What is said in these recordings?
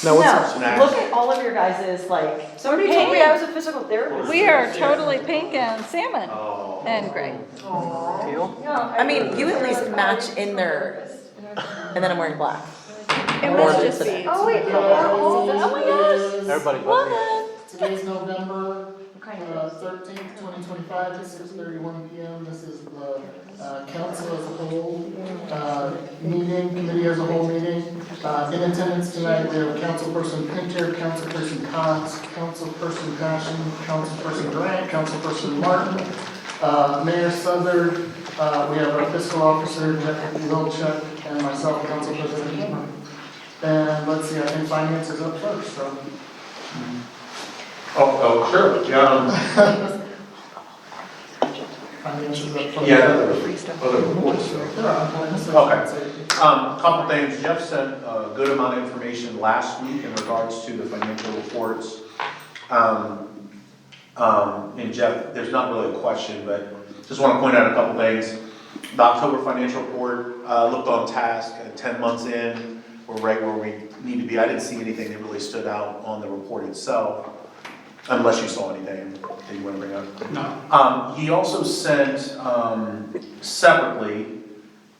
No, what's No, look at all of your guys' like, somebody We're told me I pink. was a physical therapist. We are totally pink and salmon Oh. and gray. teal? I mean, you at least match in there, and then I'm wearing black. It must just be. Oh wait, no, we're all, oh my gosh. Everybody Love but me. it. Today's November 13th, 2025, at 6:31 PM. This is the council as a whole meeting, committee as a whole meeting. In attendance tonight, we have Councilperson Pinter, Councilperson Cox, Councilperson Passion, Councilperson Grant, Councilperson Martin, Mayor Southard. We have our fiscal officer, Deputy Wilczek, and myself, Council President Cameron. And let's see, I think finance is up first, so. Oh, sure, yeah, Finance is up first. yeah, other reports, so. Okay. Couple things, Jeff sent a good amount of information last week in regards to the financial reports. And Jeff, there's not really a question, but just want to point out a couple things. The October financial report looked on task, 10 months in, we're right where we need to be. I didn't see anything that really stood out on the report itself, unless you saw anything that you want to bring up. No. He also sent separately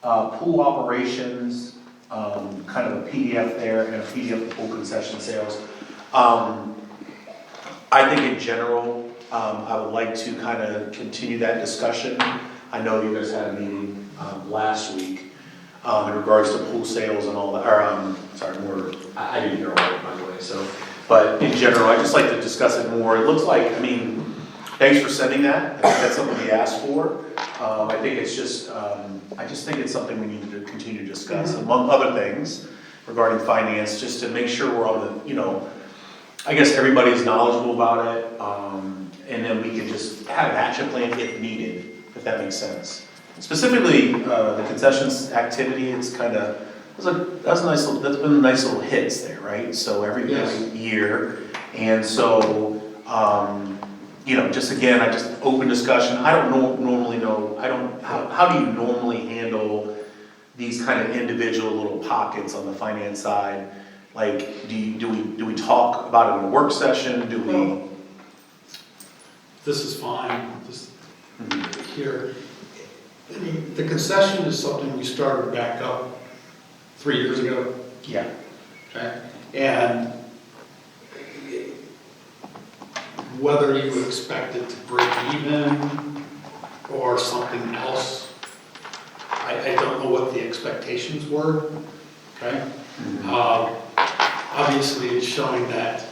pool operations, kind of a PDF there, and a PDF of pool concession sales. I think in general, I would like to kind of continue that discussion. I know you guys had a meeting last week in regards to pool sales and all that, or sorry, more, I didn't hear all of it, by the way, so. But in general, I just like to discuss it more. It looks like, I mean, thanks for sending that. I think that's something we asked for. I think it's just, I just think it's something we need to continue to discuss, among other things regarding finance, just to make sure we're on the, you know, I guess everybody's knowledgeable about it, and then we can just have an action plan if needed, if that makes sense. Specifically, the concessions activity, it's kind of, that's been nice little hits there, right? So every year, and so, you know, just again, I just open discussion. I don't normally know, how do you normally handle these kind of individual little pockets on the finance side? Like, do we talk about it in a work session? Do we? Well, this is fine, this here. I mean, the concession is something we started back up 3 years ago. Yeah. Okay, and whether you expect it to break even or something else, I don't know what the expectations were, okay? Obviously, it's showing that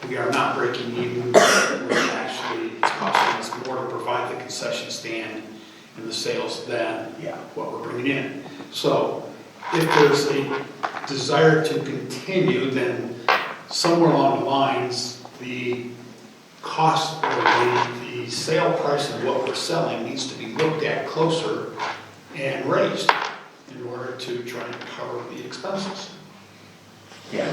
we are not breaking even, which actually it's costing us more to provide the concession stand and the sales than what we're bringing in. So if there's a desire to continue, then somewhere along the lines, the cost or the sale price of what we're selling needs to be looked at closer and raised in order to try and cover the expenses. Yeah.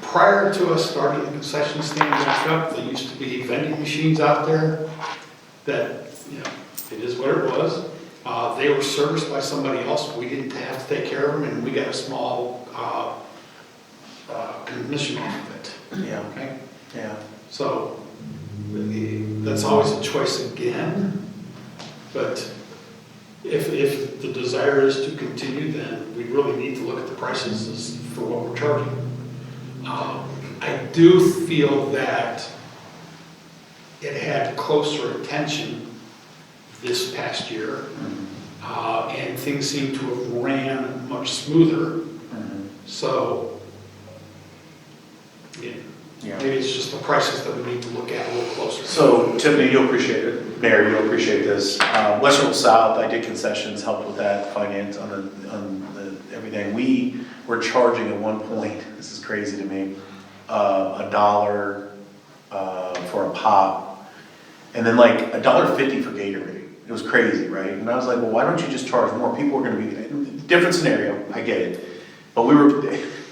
Prior to us starting the concession stand back up, there used to be vending machines out there that, you know, it is what it was. They were serviced by somebody else. We didn't have to take care of them, and we got a small commission off of it. Yeah. Okay? Yeah. So that's always a choice again. But if the desire is to continue, then we really need to look at the prices for what we're charging. I do feel that it had closer attention this past year, and things seem to have ran much smoother. So, again, maybe it's just the prices that we need to look at a little closer. So Tiffany, you'll appreciate it. Mayor, you'll appreciate this. Western South, I did concessions, helped with that finance on the everything. We were charging at one point, this is crazy to me, $1 for a pop, and then like $1.50 for Gatorade. It was crazy, right? And I was like, well, why don't you just charge more? People are going to be, different scenario, I get it. But why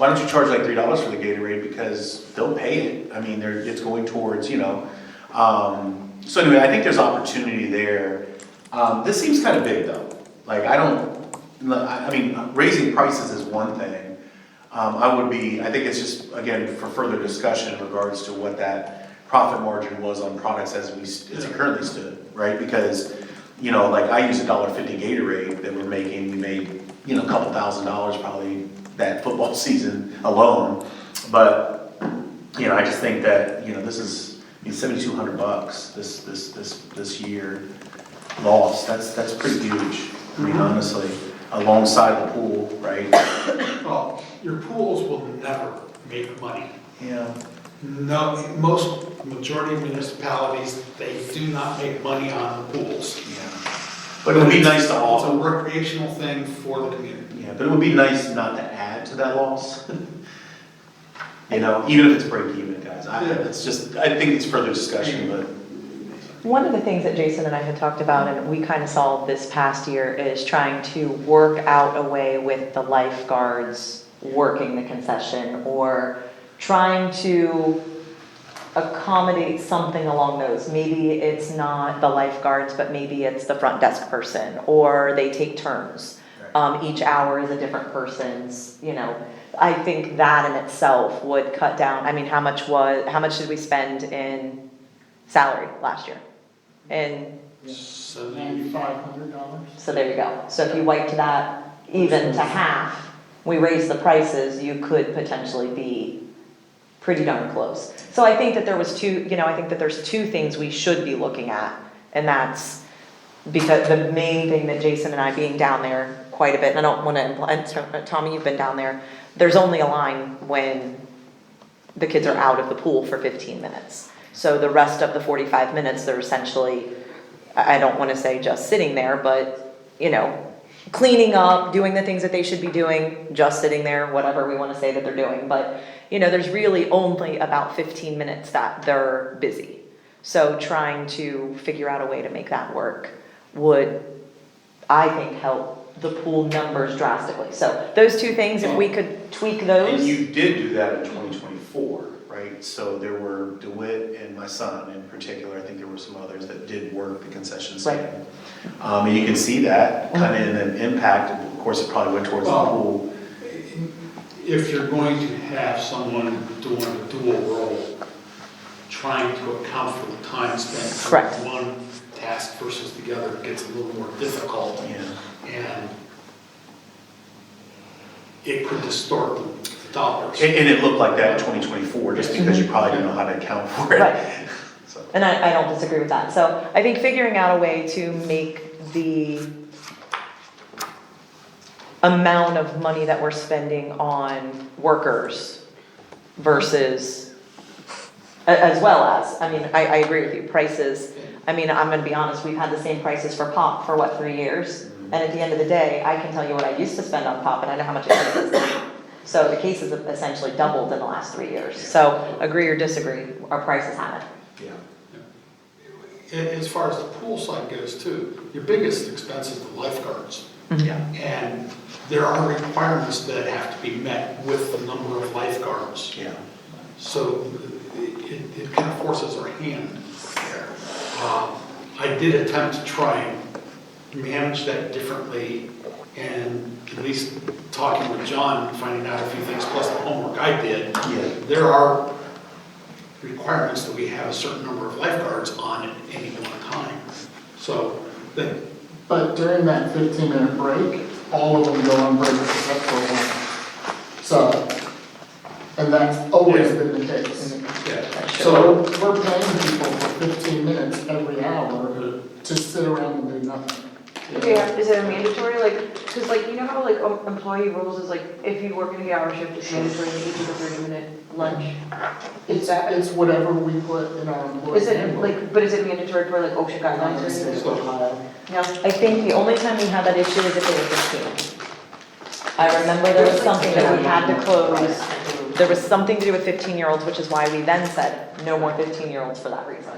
don't you charge like $3 for the Gatorade, because they'll pay it. I mean, it's going towards, you know. So anyway, I think there's opportunity there. This seems kind of big though. Like I mean, raising prices is one thing, I think it's just, again, for further discussion in regards to what that profit margin was on products as it currently stood, right? Because, you know, like I use $1.50 Gatorade that we made, you know, a couple $1,000s probably that football season alone. But, you know, I just think that, you know, this is $7,200 this year lost. That's pretty huge, I mean, honestly, alongside the pool, right? Well, your pools will never make money. Yeah. No, majority of municipalities, they do not make money on the pools. Yeah. But it would be nice to It's a also, recreational thing for the community. yeah, but it would be nice not to add to that loss. You know, even if it's break even, guys, I think it's further discussion, but. One of the things that Jason and I had talked about, and we kind of solved this past year, is trying to work out a way with the lifeguards working the concession, or trying to accommodate something along those. Maybe it's not the lifeguards, but maybe it's the front desk person, or they take turns. Each hour is a different person's, you know. I think that in itself would cut down, I mean, how much did we spend in salary last year? And $9,500. so there you go. So if you wiped that even to half, we raised the prices, you could potentially be pretty darn close. So I think that there's two things we should be looking at, and that's because the main thing that Jason and I being down there quite a bit, and I don't want to imply, Tommy, you've been down there, there's only a line when the kids are out of the pool for 15 minutes. So the rest of the 45 minutes, they're essentially, I don't want to say just sitting there, but, you know, cleaning up, doing the things that they should be doing, just sitting there, whatever we want to say that they're doing. But, you know, there's really only about 15 minutes that they're busy. So trying to figure out a way to make that work would, I think, help the pool numbers drastically. So those two things, if we could tweak those. And you did do that in 2024, right? So there were DeWitt and my son in particular, I think there were some others that did work the concession stand. And you can see that kind of in an impact, of course it probably went towards the pool. If you're going to have someone doing a dual role, trying to account for the time spent Correct. on one task versus the other gets a little more difficult. Yeah. And it could distort the dollars. And it looked like that in 2024, just because you probably didn't know how to account for it. Right. So. And I don't disagree with that. So I think figuring out a way to make the amount of money that we're spending on workers versus, as well as, I mean, I agree with you, prices. I mean, I'm gonna be honest, we've had the same prices for pop for what, 3 years? And at the end of the day, I can tell you what I used to spend on pop, and I know how much it is now. So the cases have essentially doubled in the last 3 years. So agree or disagree, our prices haven't. Yeah. As far as the pool side goes too, your biggest expense is the lifeguards. Yeah. And there are requirements that have to be met with the number of lifeguards. Yeah. So it kind of forces our hand there. I did attempt to try and manage that differently, and at least talking with John, finding out a few things, plus the homework I did. Yeah. There are requirements that we have a certain number of lifeguards on at any one time. So But during that 15-minute break, all of them go on break except for one. So, and that's always been the case. yeah. So we're paying people for 15 minutes every hour to sit around and do nothing. Yeah, is it a mandatory, like, cause like, you know how like employee rules is like, if you work an 8-hour shift, it's mandatory to eat a 30-minute lunch? It's whatever we put in our employee Is it handbook. like, but is it mandatory for like OSHA guidelines or State anything? of Ohio. No? I think the only time we had that issue is if they were 15. I remember there was something that we had to close. There was something to do with 15-year-olds, which is why we then said no more 15-year-olds for that reason.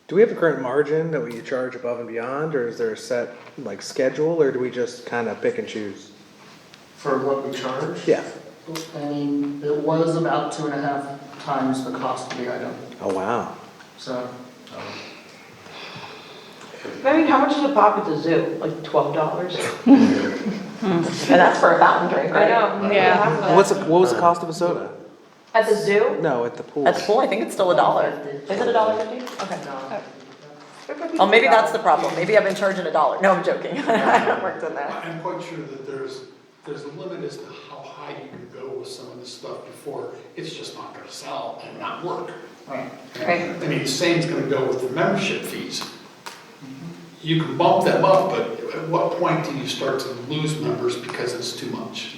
Do we have a current margin that we charge above and beyond, or is there a set like schedule, or do we just kind of pick and choose? For what we charge? Yeah. I mean, it was about 2.5 times the cost of the item, Oh, wow. so. I mean, how much is a pop at the zoo? Like $12? And that's for a fountain drink, I right? know. Yeah. Half of that. What was the cost of a soda? At the zoo? No, at the pool. At the pool, I think it's still $1. Is it $1.50? Okay. Oh, maybe that's the problem. Maybe I've been charging $1. No, I'm joking. I haven't worked in there. I'm quite sure that there's a limit as to how high you can go with some of this stuff before it's just not gonna sell and not work. Right. Okay. I mean, the same's gonna go with the membership fees. You can bump them up, but at what point do you start to lose members because it's too much?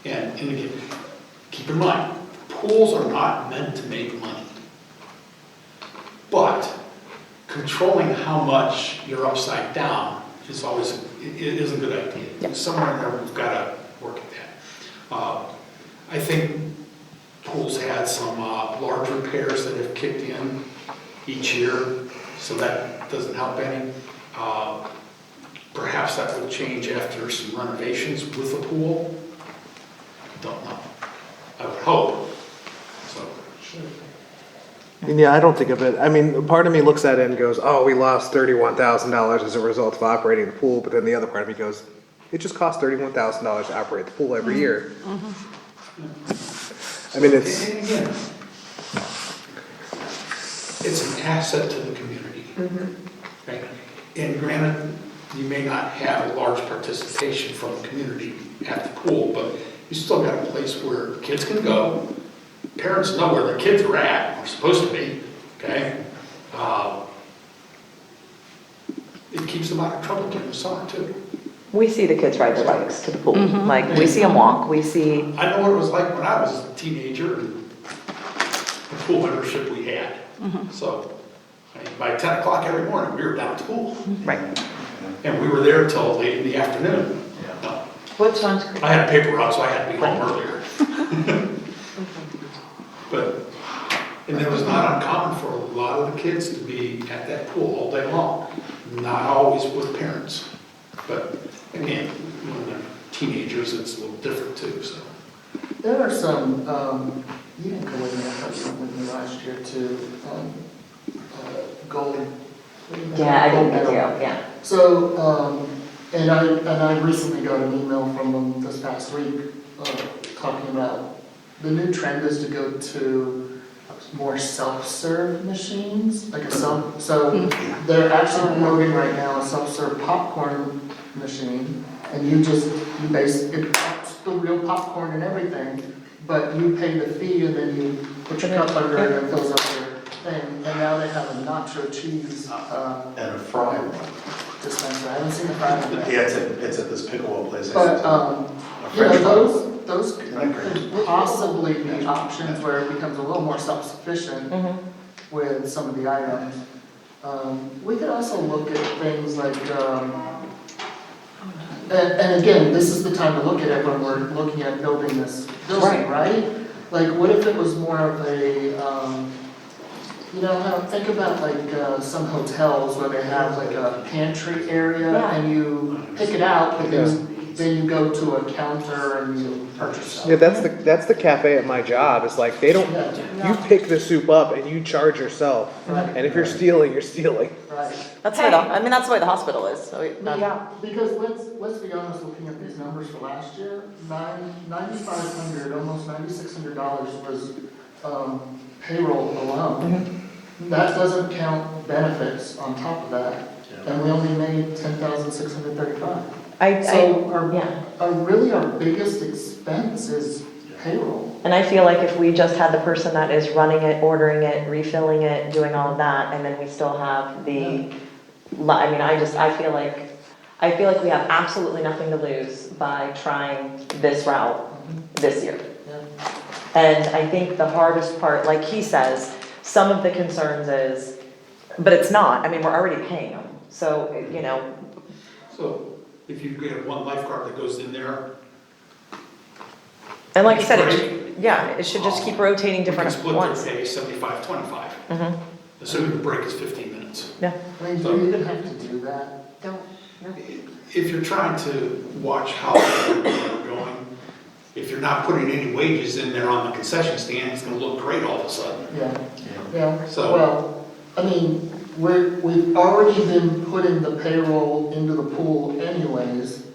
And again, keep in mind, pools are not meant to make money. But controlling how much you're upside down is always, it is a good idea. Yep. Somewhere in there, we've got to work at that. I think pools had some large repairs that have kicked in each year, so that doesn't help any. Perhaps that will change after some renovations with the pool. Don't know. I would hope, so. Yeah, I don't think of it. I mean, part of me looks at it and goes, "Oh, we lost $31,000 as a result of operating the pool." But then the other part of me goes, "It just costs $31,000 to operate the pool every year." I mean, it's And again, it's an asset to the community. Right? And granted, you may not have a large participation from the community at the pool, but you still got a place where kids can go. Parents know where their kids are at, or supposed to be, okay? It keeps them out of trouble during the summer too. We see the kids ride their bikes to the pool. Like, we see them walk, we see, I know what it was like when I was a teenager and the pool membership we had. So, I mean, by 10 o'clock every morning, we were down at the pool. right. And we were there till late in the afternoon. No, What sunscreen? I had a paper route, so I had to be home earlier. But, and it was not uncommon for a lot of the kids to be at that pool all day long. Not always with parents. But again, when they're teenagers, it's a little different too, so. There are some, you didn't go with me, I thought you went with me last year to, gold. Yeah, I Gold didn't get medal. you, yeah. So, and I recently got an email from them this past week, talking about the new trend is to go to more self-serve machines, like a so they're actually promoting right now a self-serve popcorn machine, and it pops the real popcorn and everything, but you pay the fee and then you put your cup under it and it fills up your thing, and now they have a nacho cheese, And a fry one. dispenser. I haven't seen the fried one yet. Yeah, it's at this pickleball place. But, A you know, French fry. those could possibly be options where it becomes a little more self-sufficient with some of the items. We could also look at things like, and again, this is the time to look at it when we're looking at building this building, right? Like, what if it was more of a, you know, think about like some hotels where they have like a pantry area Yeah. and you pick it out, but then you go to a counter and you purchase stuff. yeah, that's the cafe at my job. It's like they don't. Yeah. You pick the soup up and you charge yourself. Right. And if you're stealing, you're stealing. Right. That's why that's the way the hospital is, so. Yeah. Because let's be honest, looking at these numbers for last year, $9,500, almost $9,600 was payroll alone. That doesn't count benefits on top of that, and we only made $10,635. Our biggest expense is payroll. And I feel like if we just had the person that is running it, ordering it, refilling it, doing all of that, and then we still have the, I mean, I feel like we have absolutely nothing to lose by trying this route this year. Yeah. And I think the hardest part, like he says, some of the concerns is, but it's not, I mean, we're already paying them, so, you know. So if you get one lifeguard that goes in there. And like I said, it should just keep rotating different Split ones. their pay 75-25, Mhm. assuming the break is 15 minutes. Yeah, I mean, do you even have to do that? Don't. If you're trying to watch how people are going, if you're not putting any wages in there on the concession stand, it's gonna look great all of a sudden. Yeah, So- well, I mean, we've already been putting the payroll into the pool anyways,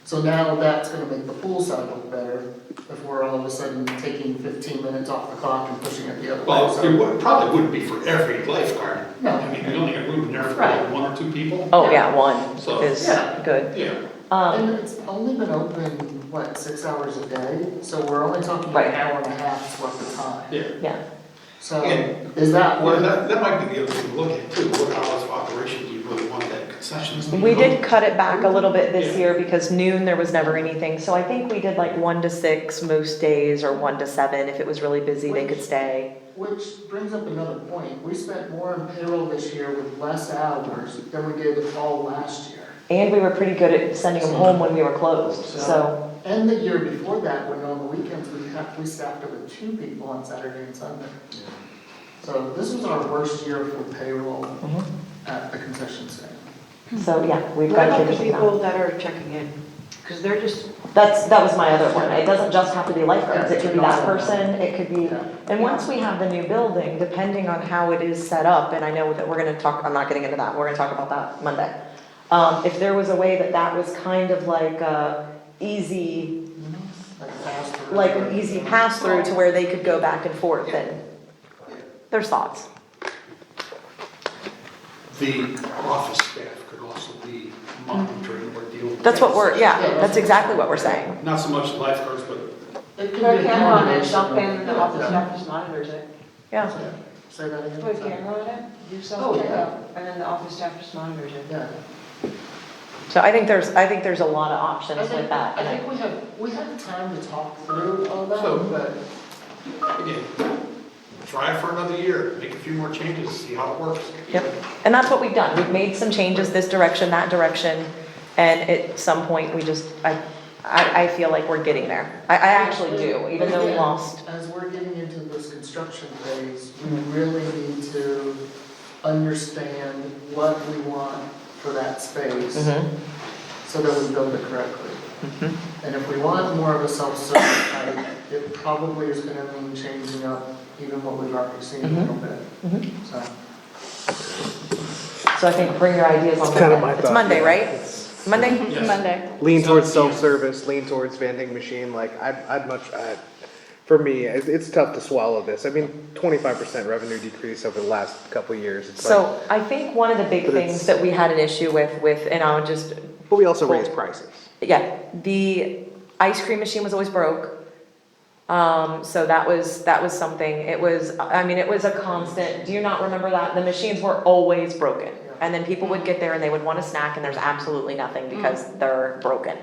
so now that's gonna make the pool side look better if we're all of a sudden taking 15 minutes off the clock and pushing it the other way. Well, So- it probably wouldn't be for every lifeguard. No. I mean, we only got room in there for Right. one or two people. Oh, yeah, one So- is Yeah. good. Yeah, And it's only been open, 6 hours a day, so we're only talking Right. an hour and a half's worth of time. yeah. Yeah, So, And- is that Well, worth? that might be the other thing to look at too, what hours of operation do you really want that concession stand? we did cut it back a little bit this Yeah. year because noon, there was never anything, so I think we did like 1 to 6 most days, or 1 to 7, if it was really busy, they could stay. Which brings up another point. We spent more on payroll this year with less hours than we did all last year. And we were pretty good at sending them home when we were closed, so, And the year before that, when on the weekends, we staffed up with 2 people on Saturday and Sunday. So this was our worst year for payroll mhm. at the concession stand. So, yeah, we've What got about to the figure that people out. that are checking in? Because they're just, That was my other one, it doesn't just have to be lifeguards, it could be that person, it could be, Yeah. and once we have the new building, depending on how it is set up, and I know that we're gonna talk, I'm not getting into that, we're gonna talk about that Monday. If there was a way that that was kind of like a easy, Like pass through. like an easy pass through to where they could go back and forth, and there's thoughts. The office staff could also be monitoring or dealing with. That's what we're, yeah, that's exactly what we're saying. Not so much lifeguards, but It could put a be a camera on it, combination jump of- in, and the Yeah, office yeah. staff just monitors it. Yeah, Say that again. Put a camera on it, do Oh, self yeah. checkout, and then the office staff just monitors it. Yeah. so I think there's a lot of options I with think, that. I and think we have time to talk through all that, So- but again, try it for another year, make a few more changes, see how it works. Yep, and that's what we've done, we've made some changes this direction, that direction, and at some point, we just, I feel like we're getting there. I actually do, even though we Again, lost, As we're getting into this construction phase, we really need to understand what we want for that space Mhm. so that we build it correctly. Mhm. And if we want more of a self-service type, it probably is gonna mean changing up even what we've already seen a Mhm. little bit, Mhm. so. So I think bring your ideas on It's kind of my Monday. thought. It's Monday, yeah. right? It's Monday? Yes. Monday. Lean towards 7 p.m. self-service, lean towards vending machine, like, for me, it's tough to swallow this. I mean, 25% revenue decrease over the last couple of years. It's like, So I think one of the big But things it's- that we had an issue with, and I would just, but we also raise prices. yeah, the ice cream machine was always broke. So that was something, it was a constant, do you not remember that? The machines were always broken. And then people would get there and they would want a snack and there's absolutely nothing because they're broken.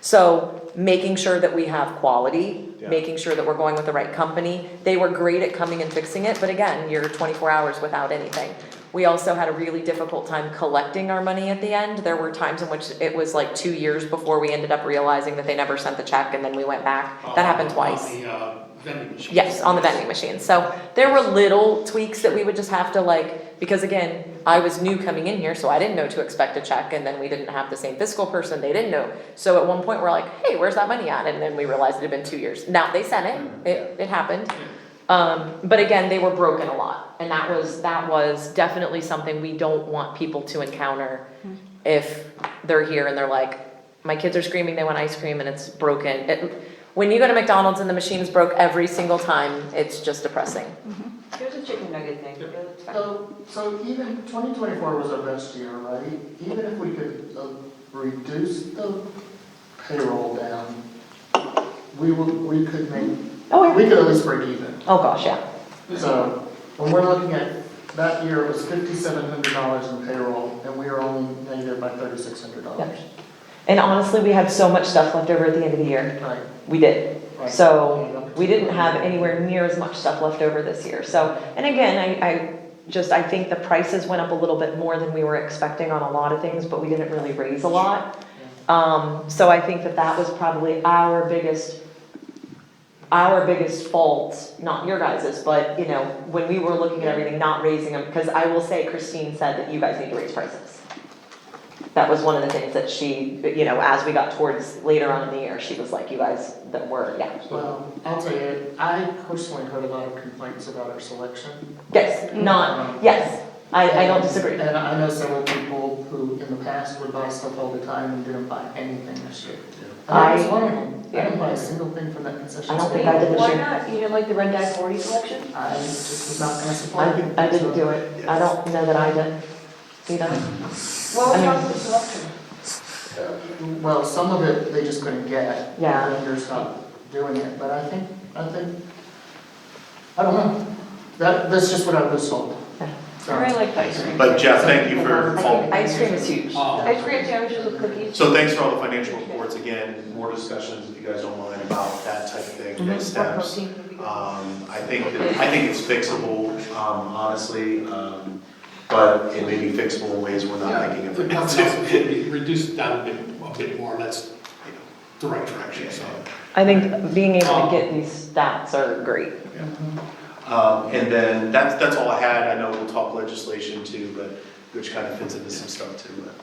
So making sure that we have quality, Yeah. making sure that we're going with the right company. They were great at coming and fixing it, but again, you're 24 hours without anything. We also had a really difficult time collecting our money at the end. There were times in which it was like 2 years before we ended up realizing that they never sent the check and then we went back. That happened twice. On the vending machine. Yes, on the vending machine. So there were little tweaks that we would just have to like, because again, I was new coming in here, so I didn't know to expect a check, and then we didn't have the same fiscal person, they didn't know. So at one point, we're like, hey, where's that money at? And then we realized it had been 2 years. Now, they sent it happened. But again, they were broken a lot, and that was definitely something we don't want people to encounter if they're here and they're like, my kids are screaming, they want ice cream and it's broken. When you go to McDonald's and the machine's broke every single time, it's just depressing. Here's a chicken nugget thing, it's fine. So even 2024 was our best year, right? Even if we could reduce the payroll down, we could make, Oh, we could at least break even. Oh, gosh, yeah. So when we're looking at, that year it was $5,700 in payroll, and we were only negative by $3,600. And honestly, we had so much stuff left over at the end of the year. Right. We did. Right. So we didn't have anywhere near as much stuff left over this year. So, and again, I think the prices went up a little bit more than we were expecting on a lot of things, but we didn't really raise a lot. So I think that was probably our biggest fault, not your guys's, but you know, when we were looking at everything, not raising them, because I will say Christine said that you guys need to raise prices. That was one of the things that she, you know, as we got towards later on in the year, she was like, you guys, that were, yeah. Well, I'll tell you, I personally heard a lot of complaints about our selection. Yes, not, yes, I don't disagree. And I know several people who in the past would buy stuff all the time and didn't buy anything this year. And I was one of them. I didn't buy a single thing from that concession I don't stand. think I did this Why year. not? You didn't like the Red Dye 40 collection? I just was not gonna support it. I didn't do it. I don't know that I did. You know? What was wrong with the selection? Well, some of it they just couldn't get. Yeah. The vendors stopped doing it, but I think, I don't know. That's just what I was told. So- I like ice cream. But Jeff, thank you for. I think ice cream is huge. Ice cream sandwiches with cookies. So thanks for all the financial reports, again, more discussions, if you guys don't mind, about that type of thing, next steps. Protein would be good. I think it's fixable, honestly, but it may be fixable in ways we're not thinking of. If nothing else, reduce it down a bit more, that's the right direction, so. I think being able to get these stats are great. And then that's all I had. I know we'll talk legislation too, but which kind of fits into some stuff too. But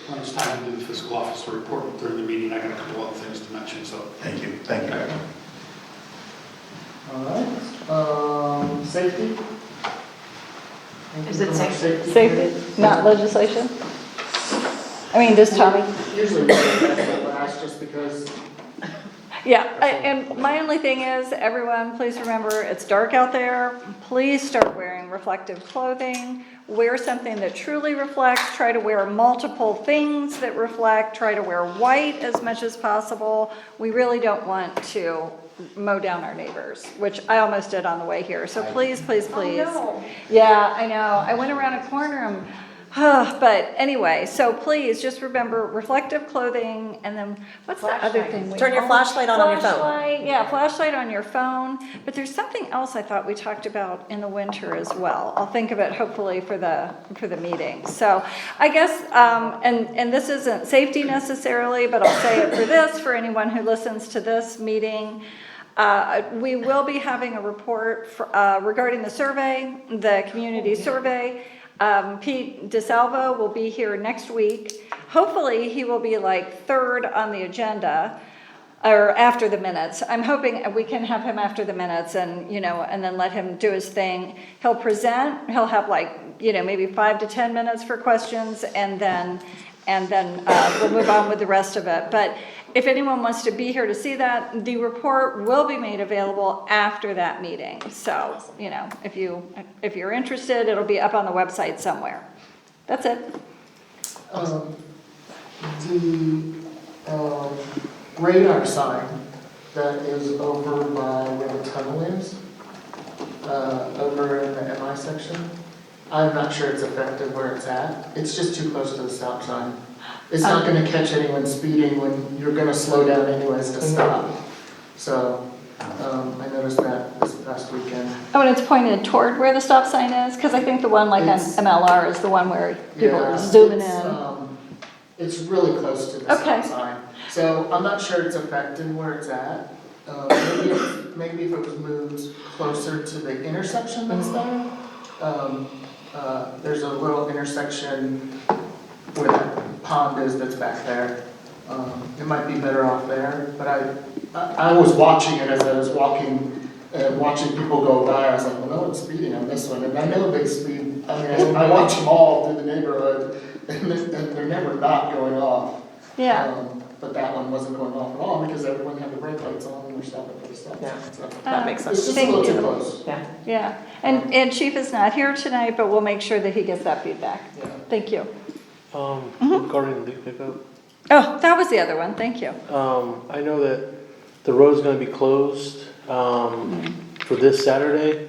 When it's time to do the fiscal officer report during the meeting, I got a couple other things to mention, so. thank you. All right, safety? Is it safety? Safety, not legislation? I mean, does Tommy? Usually we do that last just because, Yeah, and my only thing is, everyone, please remember, it's dark out there. Please start wearing reflective clothing. Wear something that truly reflects. Try to wear multiple things that reflect. Try to wear white as much as possible. We really don't want to mow down our neighbors, which I almost did on the way here. So please, please, please. Oh, no. Yeah, I know. I went around a corner and, but anyway, so please just remember reflective clothing, and then what's the other Flashlight. thing? Turn your flashlight on your phone. Flashlight, yeah, flashlight on your phone. But there's something else I thought we talked about in the winter as well. I'll think of it hopefully for the meeting. So I guess, and this isn't safety necessarily, but I'll say it for anyone who listens to this meeting. We will be having a report regarding the survey, the community survey. Pete DeSalvo will be here next week. Hopefully he will be like third on the agenda or after the minutes. I'm hoping we can have him after the minutes and, and then let him do his thing. He'll present, he'll have maybe 5 to 10 minutes for questions, and then we'll move on with the rest of it. But if anyone wants to be here to see that, the report will be made available after that meeting. So, if you're interested, it'll be up on the website somewhere. That's it. The radar sign that is over by where the tunnel is, over in the MI section, I'm not sure it's effective where it's at. It's just too close to the stop sign. It's not gonna catch anyone speeding when you're gonna slow down anyways to stop. So, I noticed that this past weekend. Oh, and it's pointed toward where the stop sign is? Because I think the one on It's- MLR is the one where people Yeah, are zooming it's, in. It's really close to the Okay. stop sign. So I'm not sure it's affecting where it's at. Maybe if it was moved closer to the intersection that's there. There's a little intersection where that pond is that's back there. It might be better off there, but I was watching it as I was walking, watching people go by. I was like, well, no one's speeding on this one. And I know they speed, I watch them all through the neighborhood, and they're never not going off. Yeah. But that one wasn't going off at all because everyone had the brake lights on and were stopping for the stop sign. So That makes sense. it's just a Thank little you. too close. Yeah. Yeah. And Chief is not here tonight, but we'll make sure that he gets that feedback. Yeah. Thank you. Regarding the leaf pickup, Oh, that was the other one. Thank you. I know that the road's gonna be closed, for this Saturday,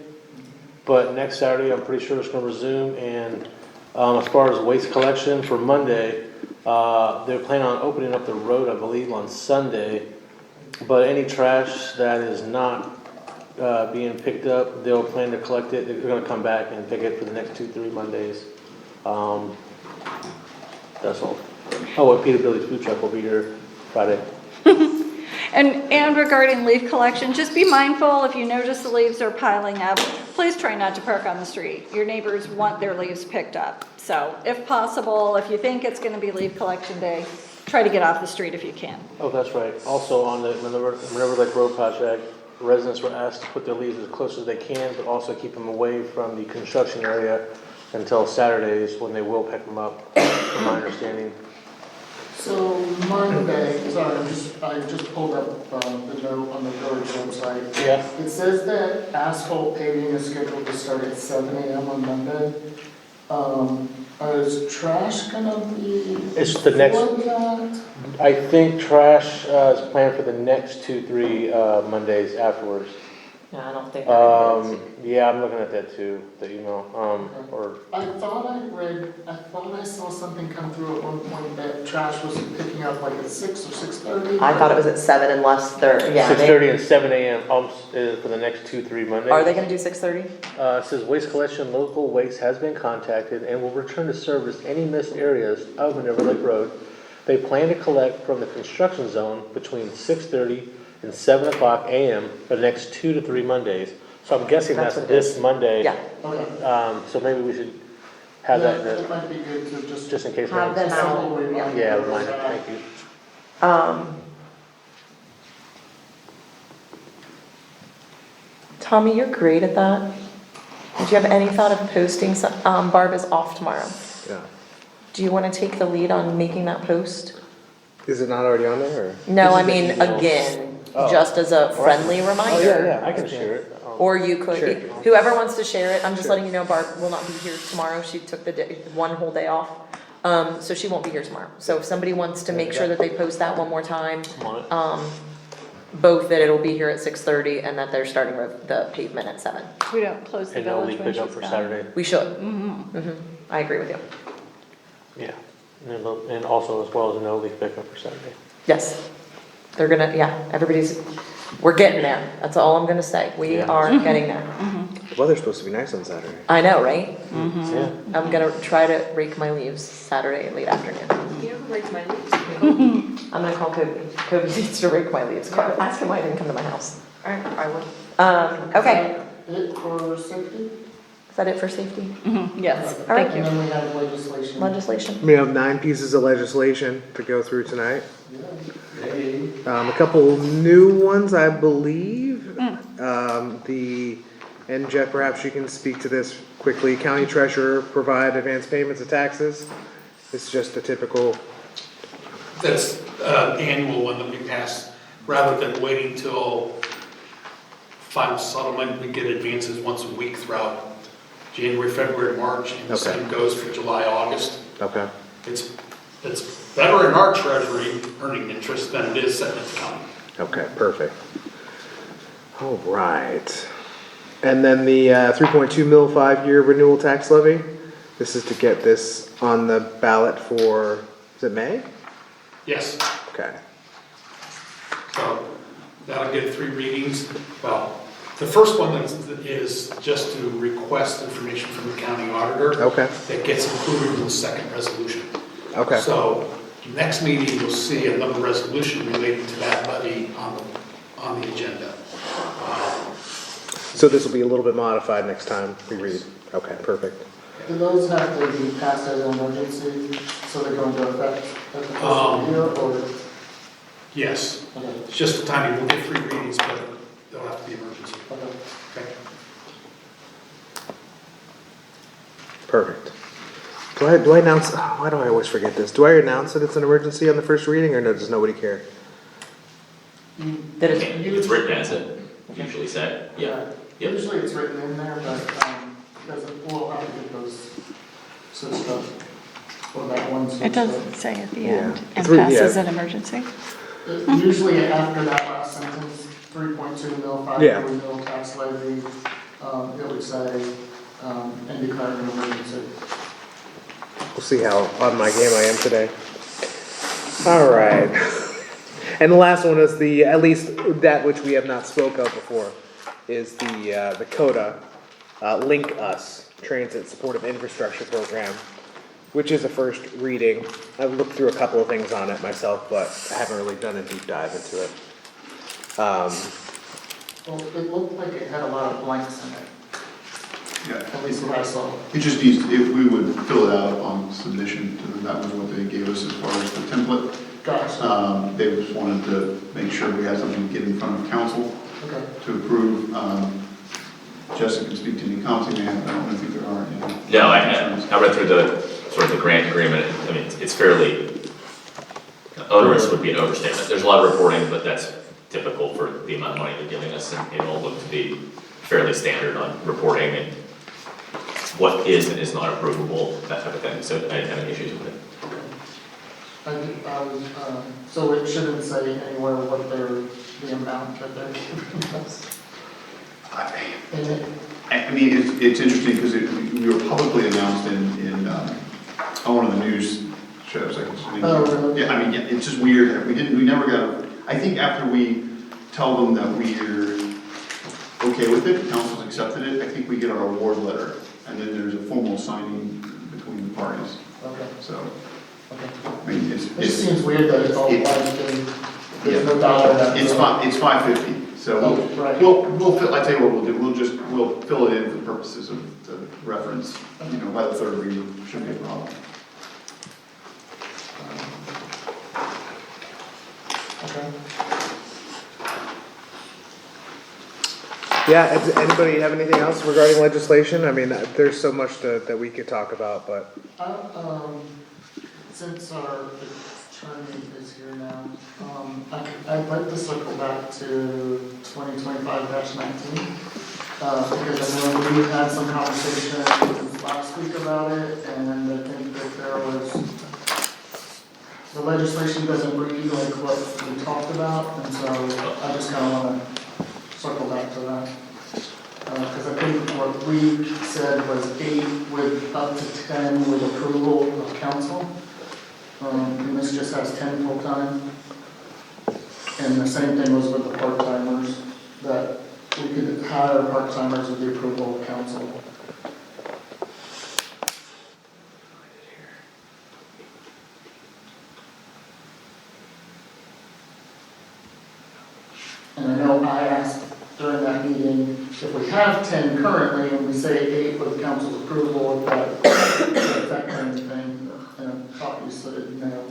but next Saturday, I'm pretty sure it's gonna resume, and, as far as waste collection for Monday, they're planning on opening up the road, I believe, on Sunday, but any trash that is not, being picked up, they'll plan to collect it, they're gonna come back and pick it for the next 2-3 Mondays. That's all. Oh, and Peterbilly's food truck will be here Friday. And regarding leaf collection, just be mindful if you notice the leaves are piling up, please try not to park on the street. Your neighbors want their leaves picked up. So if possible, if you think it's gonna be leaf collection day, try to get off the street if you can. Oh, that's right. Also on the Minerva Lake Road project, residents were asked to put their leaves as close as they can, but also keep them away from the construction area until Saturdays when they will pick them up, from my understanding. So Monday, sorry, I just pulled up the note on the village website. Yeah. It says that asphalt paving is scheduled to start at 7 AM on Monday. Is trash gonna be? It's the next- before that? I think trash is planned for the next 2-3 Mondays afterwards. Yeah, I don't think. that is. Yeah, I'm looking at that too, the email, or, I thought I saw something come through at one point that trash was picking up like at 6 or 6:30. I thought it was at 7 unless they're, yeah. 6:30 and 7 AM, for the next 2-3 Mondays. Are they gonna do 6:30? It says waste collection, local waste has been contacted and will return to service any missed areas of Minerva Lake Road. They plan to collect from the construction zone between 6:30 and 7 o'clock AM for the next 2 to 3 Mondays. So I'm guessing That's that's what it this Monday. Yeah. Okay. So maybe we should have Yeah, that, it might be good to just in case. Have them out. Yeah, remind it, thank you. Tommy, you're great at that. Did you have any thought of posting some, Barb is off tomorrow. Yeah. Do you wanna take the lead on making that post? Is it not already on there, or? No, I This is mean, the email. again, Oh. just as a friendly Oh, reminder. I can share it. Or you Sure. could, whoever wants to share it, I'm just Sure. letting you know Barb will not be here tomorrow, she took the day, one whole day off. So she won't be here tomorrow, so if somebody wants to make sure that they post that one more time, I'm on it. both that it'll be here at 6:30 and that they're starting the pavement at 7. We don't close the And no village leaf when pickup she's for gone. Saturday. We should. I agree with you. Yeah. And also as well as no leaf pickup for Saturday. Yes, they're gonna, yeah, we're getting there, that's all I'm gonna say, we Yeah. are getting there. The weather's supposed to be nice on Saturday. I know, right? Yeah. I'm gonna try to rake my leaves Saturday late afternoon. You know who rakes my leaves? I'm gonna call Kobe. Kobe needs to rake my leaves. Ask him why he didn't come to my house. I would. Okay, It for safety? is that it for safety? Yes, All right. thank you. And then we have legislation. Legislation? We have 9 pieces of legislation to go through tonight. Yeah. A couple new ones, I believe. And Jeff, perhaps you can speak to this quickly. County treasurer provide advance payments of taxes. It's just a typical, That's annual one that we pass, rather than waiting till final settlement, we get advances once a week throughout January, February, March, and the Okay. same goes for July, August. okay. It's better in our treasury earning interest than it is sitting at the county. Okay, perfect. All right. And then the 3.2 mil 5-year renewal tax levy. This is to get this on the ballot for, is it May? Yes, Okay. so that'll get 3 readings. Well, the first one is just to request information from the county auditor. Okay. That gets included in the second resolution. Okay. So, next meeting, you'll see another resolution relating to that levy on the agenda. So this will be a little bit modified next time we read. Okay, perfect. Do those have to be passed as an emergency, so they go into effect at the first of the year, or? Yes, Okay, it's just the timing, we'll get 3 readings, but they'll have to be emergency. okay. Okay. Perfect. Do I announce, why do I always forget this? Do I announce that it's an emergency on the first reading, or does nobody care? That is, It's written as it usually said, yeah. Yep. Usually it's written in there, but, we'll have to get those switched up. Or that one switched It up. doesn't say at the Yeah. end, and Three- passes yeah. an emergency. Usually after that last sentence, 3.2 mil 5 Yeah. renewal tax levy, it would say, and declaring an emergency. We'll see how on my game I am today. All right. And the last one is at least that which we have not spoke of before, is the CODA, Link Us, Transit Supportive Infrastructure Program, which is a first reading. I've looked through a couple of things on it myself, but I haven't really done a deep dive into it. Well, it looked like it had a lot of blanks in it, Yeah, at least what I saw. it just needs, if we would fill it out on submission to them, that was what they gave us as far as the template. Gotcha, They just wanted to make sure we had something to get in front of council okay. to approve. Jessica can speak to any comments they may have, but I don't think there are any. No, I read through the, sort of the grant agreement, I mean, it's fairly, onerous would be an overstatement. There's a lot of reporting, but that's typical for the amount of money they're giving us, and it all looked to be fairly standard on reporting and what is and is not approvable, that type of thing, so I didn't have any issues with it. So it shouldn't say anywhere what the amount that they're giving us. And it- I mean, it's interesting because we were publicly announced on one of the news shows, I guess. Oh, really? Yeah, I mean, yeah, it's just weird, we never got, I think after we tell them that we're okay with it, council's accepted it, I think we get our award letter, and then there's a formal signing between the parties, Okay, so, okay. I mean, It just seems weird that it's all blank and there's no dollar. it's $550, so Oh, right. we'll fill, I tell you what we'll do, we'll fill it in for the purposes of the reference, by the third reading, shouldn't be a problem. Okay. Yeah, anybody have anything else regarding legislation? I mean, there's so much that we could talk about, but. Since our attorney is here now, I'd like to circle back to 2025-19. Because I know we had some conversation last week about it, and I think that there was, the legislation doesn't read like what we talked about, and so I just kind of want to circle back to that. Because I think what we said was 8 with up to 10 with approval of council. And this just has 10 full-time. And the same thing was with the part-timers, that we could hire part-timers with the approval of council. And I know I asked during that meeting, if we have 10 currently and we say 8 with council's approval, if that affect anything, and I thought you said no.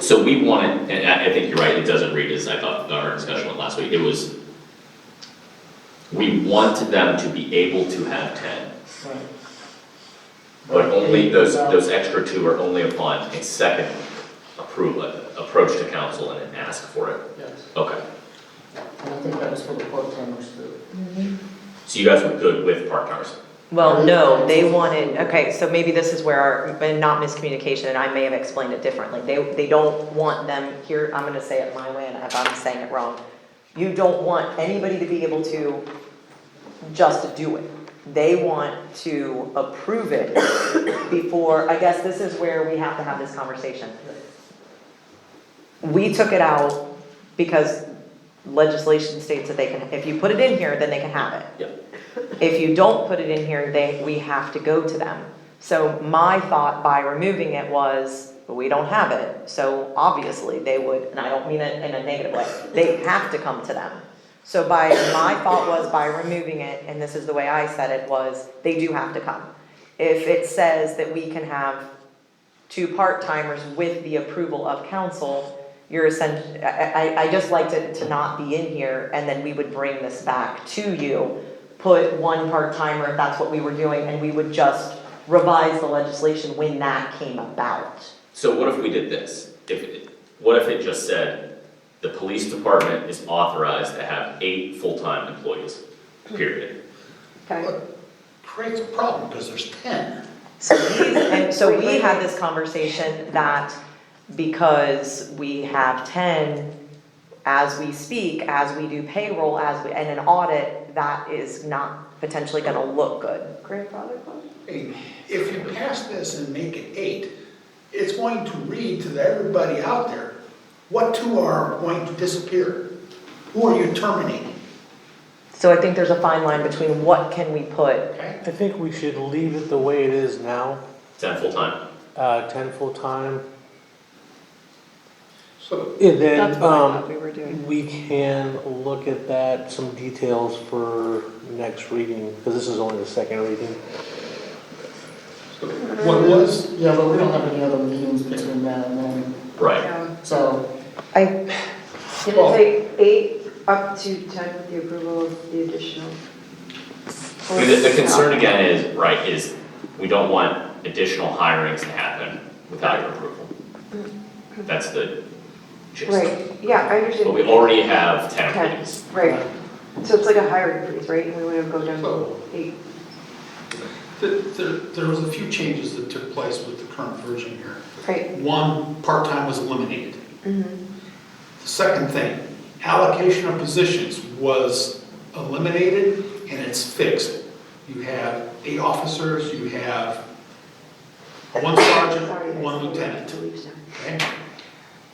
So we wanted, and I think you're right, it doesn't read as I thought our discussion went last week, it was, we want them to be able to have 10, Right. but only those without- extra 2 are only upon a second approach to council and an ask for it. Yes, Okay, and I think that was for the part-timers too. so you guys were good with part-timers? Well, no, they wanted, okay, so maybe this is where and not miscommunication, and I may have explained it differently. They don't want them, here, I'm gonna say it my way, and if I'm saying it wrong. You don't want anybody to be able to just do it. They want to approve it before, I guess this is where we have to have this conversation. We took it out because legislation states that they can, if you put it in here, then they can have it. Yep. If you don't put it in here, we have to go to them. So my thought by removing it was, we don't have it, so obviously they would, and I don't mean it in a negative way, they have to come to them. So my thought was by removing it, and this is the way I said it, was they do have to come. If it says that we can have 2 part-timers with the approval of council, you're essentially, I just like to not be in here, and then we would bring this back to you, put 1 part-timer, if that's what we were doing, and we would just revise the legislation when that came about. So what if we did this? What if it just said, the police department is authorized to have 8 full-time employees, period? Okay. Creates a problem because there's 10. So we had this conversation that because we have 10, as we speak, as we do payroll, and an audit, that is not potentially gonna look good. Grandfather clause? Hey, if you pass this and make it 8, it's going to read to everybody out there, what 2 are going to disappear? Who are you terminating? So I think there's a fine line between what can we put. Okay? I think we should leave it the way it is now, 10 full-time? 10 full-time. So, And then, That's what I thought we were doing. we can look at that, some details for next reading, because this is only the second reading. what was, Yeah, but we don't have any other meetings between now and then, Right. so, Did it say 8 Up to 10 with the approval of the additional. I mean, the concern again is, right, is we don't want additional hirings to happen without your approval. That's the gist. Right, yeah, I understand. But we already have 10 10, employees. right. So it's like a hiring freeze, right? And we want to go down to 8. There was a few changes that took place with the current version here. Right. One, part-time was eliminated. Mhm. The second thing, allocation of positions was eliminated and it's fixed. You have 8 officers, you have 1 Sorry, sergeant, guys. 1 lieutenant, 2 weeks now. okay?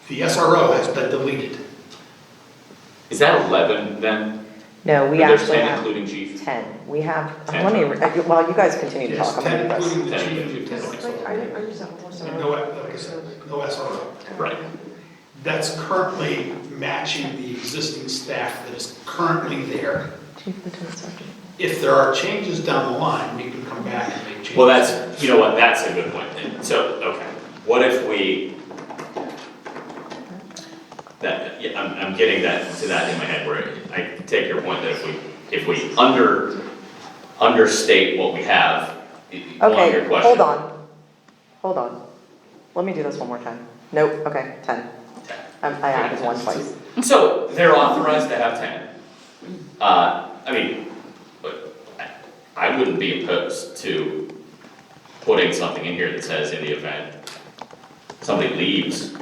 The SRO has been deleted. Is that 11 then? No, we There's actually 10 have including chief? 10. We have, 10. let me, while you guys continue to Yes, talk, I'm 10 gonna do this. including the 10 chief. including lieutenant. Like, I didn't understand what was And no, like I said, no SRO. Right. That's currently matching the existing staff that is currently there. Chief Lieutenant Sergeant. If there are changes down the line, we can come back and make changes. Well, that's, you know what, that's a good point then. So, okay, what if we, that, yeah, I'm getting that, to that in my head where I take your point that if we understate what we have, along your Okay, question. hold on. Let me do this one more time. Nope, okay, 10. I added 1 twice. So they're authorized to have 10. I mean, but I wouldn't be opposed to putting something in here that says in the event somebody leaves,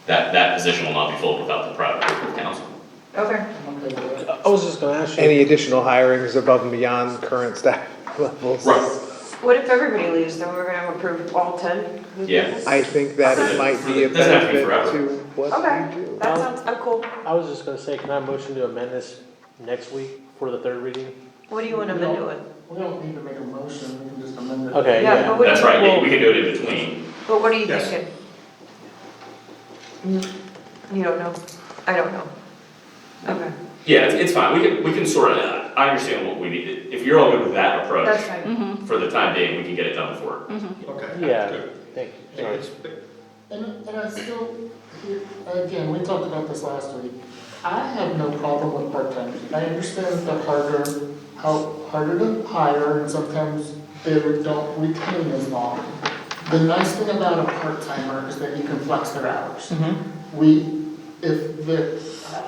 that position will not be filled without the prior approval of council. Okay. I was just gonna ask you. Any additional hirings above and beyond current staff levels? Right. What if everybody leaves, then we're gonna approve all 10? Yeah. I think that it might be a It doesn't have to be benefit forever. to what Okay, we do. that sounds, I'm cool. I was just gonna say, can I motion to amend this next week for the 3rd reading? What do you want to amend it? We don't need to make a motion, we can just amend it. Okay, Yeah, yeah. but what do That's you- right, well, we can do it in between. But what are you Yes. thinking? You don't know? I don't know. Okay, Yeah, it's fine, we can sort it out. I understand what we need. If you're all good with that that's approach, fine. for the time being, we can get it done before. Okay. Yeah, Good. thank you. Sorry. And I still, again, we talked about this last week. I have no problem with part-time. I understand how harder to hire, and sometimes they don't retain as long. The nice thing about a part-timer is that you can flex their hours.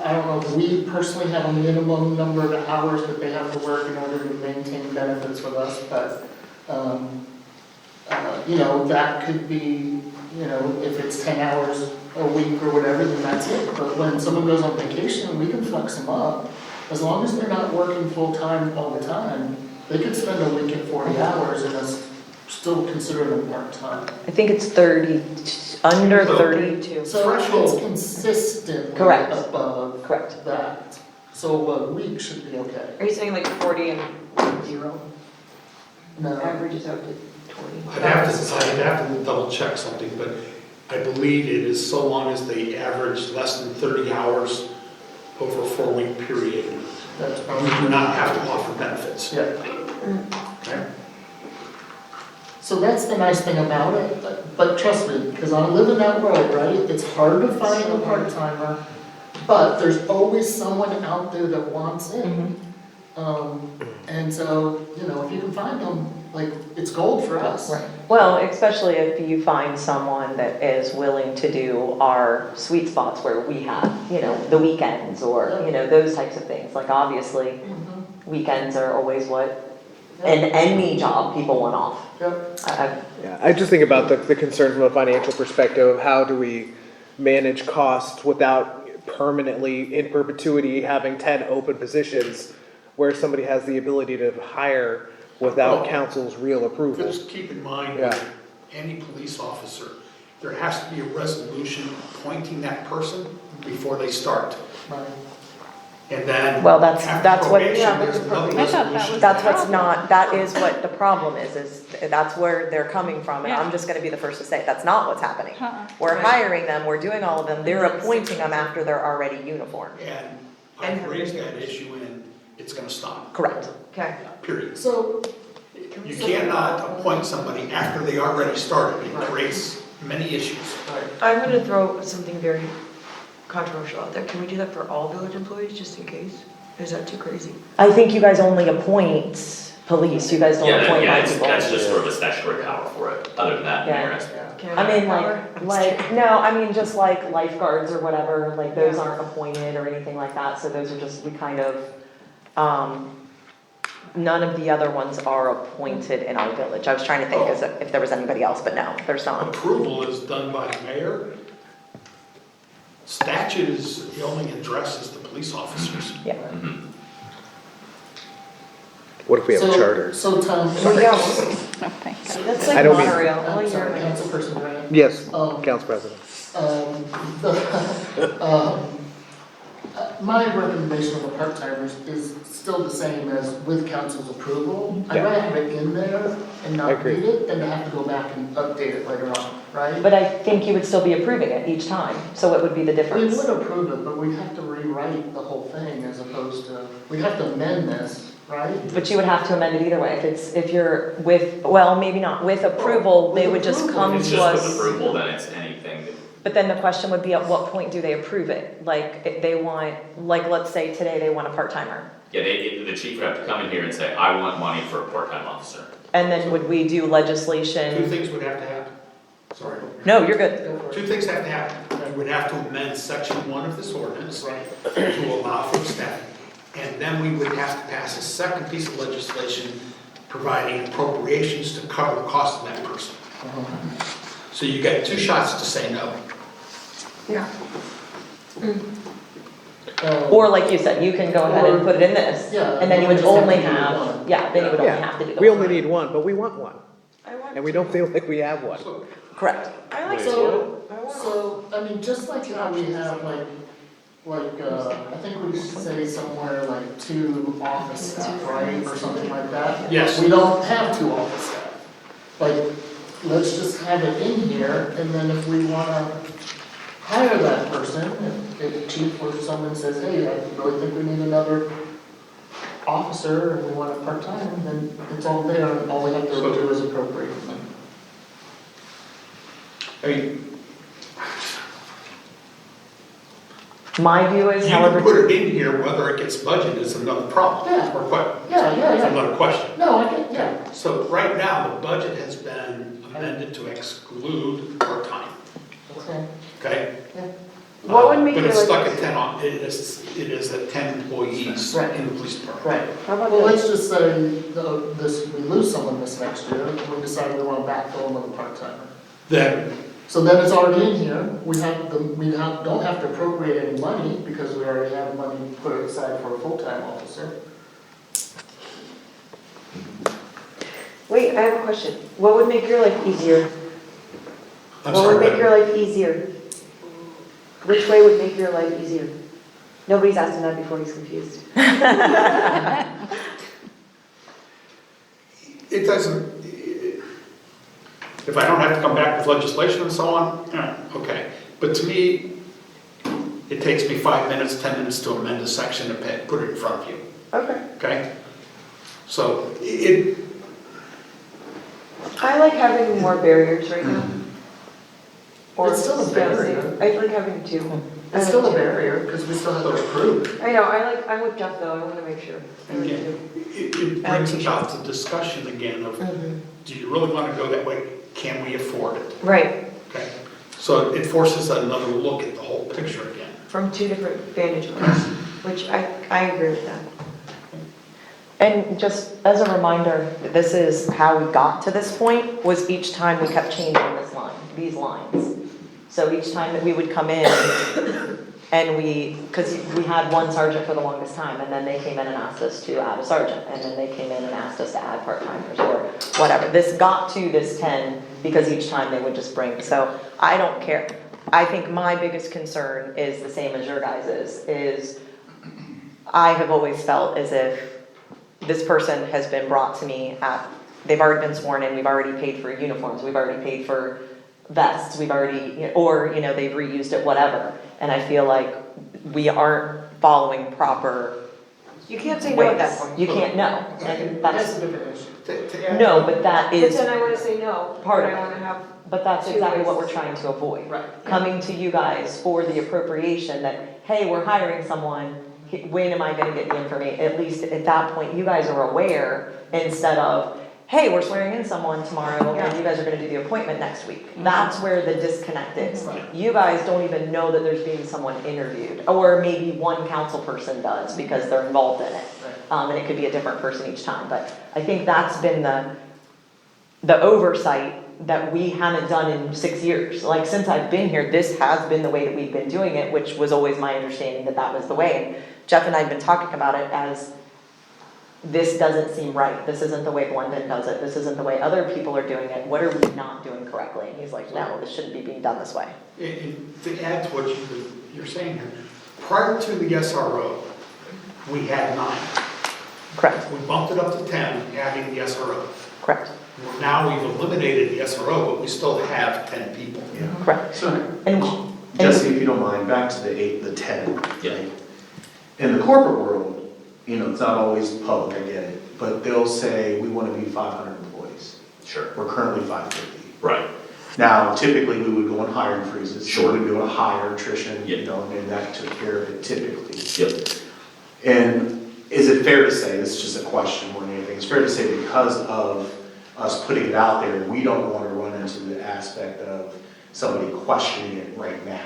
I don't know, if we personally have a minimum number of hours that they have to work in order to maintain benefits with us, but, that could be, if it's 10 hours a week or whatever, then that's it. But when someone goes on vacation, we can flex them up. As long as they're not working full-time all the time, they could spend a week at 40 hours and us still consider them part-time. I think it's 30, under 32. So it's consistently Correct. above Correct. that. So a week should be okay. Are you saying like 40 and 0? No. Averages out to 20? I'd have to double check something, but I believe it is so long as they average less than 30 hours over a 4-week period. That's We probably. do not have to offer benefits. Yeah. Okay? So that's the nice thing about it, but trust me, because I live in that world, right? It's hard to find a part-timer, but there's always someone out there that wants it. And so, if you can find them, it's gold for us. Right. Well, especially if you find someone that is willing to do our sweet spots where we have, the weekends or, those types of things. Like obviously, weekends are always what, in any job, people want off. Yep. Yeah, I just think about the concern from a financial perspective of how do we manage costs without permanently, in perpetuity, having 10 open positions where somebody has the ability to hire without Well, council's real approval. Just keep in mind, Yeah. any police officer, there has to be a resolution appointing that person before they start. Right. And then. Well, that's after what- probation, yeah, there's that's another I thought that resolution. was- That's what's not, that is what the problem is that's where they're coming from, and I'm Yeah. just gonna be the first to say, that's not what's happening. Uh-uh. We're hiring them, we're doing all of them, they're appointing them after they're already uniformed. And I've raised that issue and it's gonna stop, Correct. Okay. period. So, You cannot appoint somebody after they already started. It creates many issues. right. I'm gonna throw something very controversial out there. Can we do that for all village employees, just in case? Is that too crazy? I think you guys only appoint police, you guys don't Yeah, appoint my that's people. just sort of a statutory power for it, other than that, Yeah. Mayor has- Can I mean, power? no, I mean, just like lifeguards or whatever, like those aren't appointed or anything like that, so those are just, we kind of, none of the other ones are appointed in our village. I was trying to think as if there was anybody else, but no, there's not. Approval is done by the mayor. Statute is, it only addresses the police officers. Yeah. Mhm. What if we have a charter? So Tom, Well, yeah, Oh, thank God. that's I like don't mean- monorail. I'm sorry, Councilperson Brennan. Yes, Um, Council President. My recommendation on the part-timers is still the same as with council's approval. I'd Yeah. rather have it in there and I not agree. read it than to have to go back and update it later on, right? But I think you would still be approving it each time, so what would be the We difference? would approve it, but we'd have to rewrite the whole thing as opposed to, we'd have to amend this, right? But you would have to amend it either way, if you're with, well, maybe not, with approval, they would just come If it's to just with us. approval, then it's anything that But then the question would be, at what point do they approve it? Like, if they want, like, let's say today they want a part-timer. Yeah, the chief would have to come in here and say, I want money for a part-time officer. And then would we do Two legislation? things would have to happen. Sorry. No, you're good. Go for it. Two things have to happen. You would have to amend section 1 of this ordinance Right. to allow for staffing. And then we would have to pass a second piece of legislation providing appropriations to cover the cost of that person. So you get 2 shots to say no. Yeah. Or like you said, you can go ahead and put it in this, Yeah, and then you would just have only to do have, one. yeah, then you would only Yeah, have to do the we only one. need one, but we want one, I want and we don't feel like we have one. So Correct. I like So- two. I want So, I mean, just like how we have I think we should say somewhere like 2 office staff, right, or something like that? Yes. We don't have 2 office staff. Like, let's just have it in here, and then if we wanna hire that person, if chief or someone says, hey, I really think we need another officer, and we want it part-time, then it's all there, and all we have to do is appropriate them. I mean, My view is, you can however, put it in here, whether it gets budgeted is another problem. Yeah. Or what? Yeah. It's another question. No, I get, yeah, So right now, the budget has been amended to exclude part-time, okay. okay? What would make But you it's like- stuck at 10, it is at 10 employees Right. in the police department. Right. How about Well, this? let's just say we lose someone this next year, and we decide we want to backfill them with a part-timer. Then, So then it's already in here, don't have to appropriate any money, because we already have money put aside for a full-time officer. Wait, I have a question. What would make your life easier? I'm What would sorry, make your life easier? Which way would make your life easier? Nobody's asked him that before, he's confused. it doesn't, if I don't have to come back with legislation and so on, okay. But to me, it takes me 5 minutes, 10 minutes to amend a section and put it in front of you, Okay. okay? So I like having more barriers right now. Or It's still a barrier. I like having two. It's still a barrier, because we still have to approve. I know, I'm with Jeff though, I wanna make sure. I like Again, two. it brings about the discussion again of, do you really want to go that way? Can we afford it? Right, Okay, so it forces another look at the whole picture again. from two different vantage points, which I agree with that. and just as a reminder, this is how we got to this point, was each time we kept changing these lines. So each time that we would come in, and because we had one sergeant for the longest time, and then they came in and asked us to add a sergeant, and then they came in and asked us to add part-timers, or whatever. This got to this 10, because each time they would just bring, so I don't care. I think my biggest concern is the same as your guys's, is I have always felt as if this person has been brought to me they've already been sworn in, we've already paid for uniforms, we've already paid for vests, we've already, or, they've reused it, whatever. And I feel like we aren't following proper You can't say no at that ways. point. You can't, no. And That's that's, a different issue. To add- no, but that But is then I wanna say no, but part of I it. wanna have But that's Two exactly what ways. we're trying to avoid. Right. Coming to you guys for the appropriation that, hey, we're hiring someone, when am I gonna get the information? At least at that point, you guys are aware, instead of, hey, we're swearing in someone tomorrow, and you guys are gonna do the appointment next week. That's where the disconnect is. Right. You guys don't even know that there's being someone interviewed, or maybe one council person does, because they're involved in it. And it could be a different person each time, but I think that's been the oversight that we haven't done in 6 years. Like, since I've been here, this has been the way that we've been doing it, which was always my understanding that that was the way. And Jeff and I have been talking about it as, this doesn't seem right, this isn't the way Blendon does it, this isn't the way other people are doing it, what are we not doing correctly? And he's like, no, this shouldn't be being done this way. And to add to what you're saying here, prior to the SRO, we had 9. Correct, We bumped it up to 10, adding the SRO. correct, Now we've eliminated the SRO, but we still have 10 people. Yeah. correct. So, And Jesse, if you don't mind, back to the 8, the 10. Yeah. In the corporate world, you know, it's not always public, I get it, but they'll say, we want to be 500 employees. Sure. We're currently 550. Right. Now, typically, we would go on hiring freezes. Sure. We would go to hire attrition, Yeah. you know, and that took care of it typically. Yep. And is it fair to say, this is just a question more than anything, it's fair to say because of us putting it out there, we don't want to run into the aspect of somebody questioning it right now?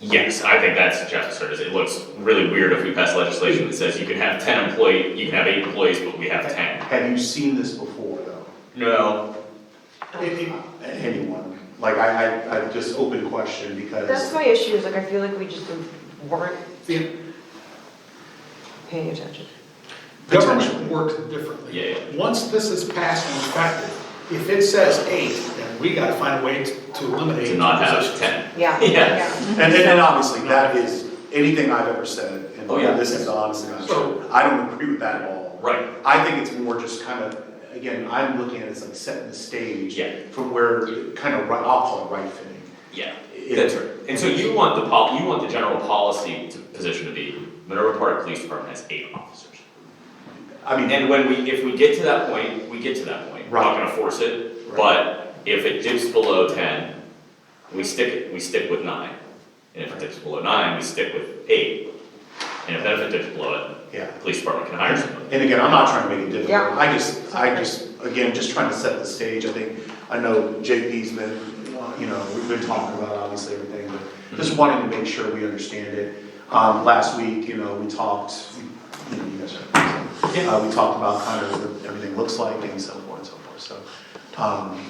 Yes, I think that's Jeff's assertion. It looks really weird if we pass legislation that says you can have 10 employees, you can have 8 employees, but we have 10. Have you seen this before, though? No. Anyone? Like, I just open question because. That's my issue, is like, I feel like we just weren't The paying attention. Potentially. government works differently. Yeah, Once this is passed and effective, if it says 8, then we gotta find a way to eliminate. To not have positions. 10. Yeah. Yeah. And obviously, that is, anything I've ever said, and Oh, yeah. this is honestly not So- true, I don't agree with that at all. Right. I think it's more just kind of, again, I'm looking at it as like setting the stage. Yeah. From where, kind of, I'll call it right fitting. Yeah, that's right. And so you want the general policy position to be, Minerva Park Police Department has 8 officers. I mean. And if we get to that point, we get to that point. We're not gonna force it, Right. but if it dips below 10, we stick with 9. And if it dips below 9, we stick with 8. And if it dips below it, Yeah. the police department can hire somebody. And again, I'm not trying to make it difficult, Yeah. I just, again, just trying to set the stage, I know JP's been, you know, we've been talking about obviously everything, but just wanting to make sure we understand it. Last week, you know, we talked, you know, you guys are, we talked about kind of what everything looks like and so forth and so forth, so.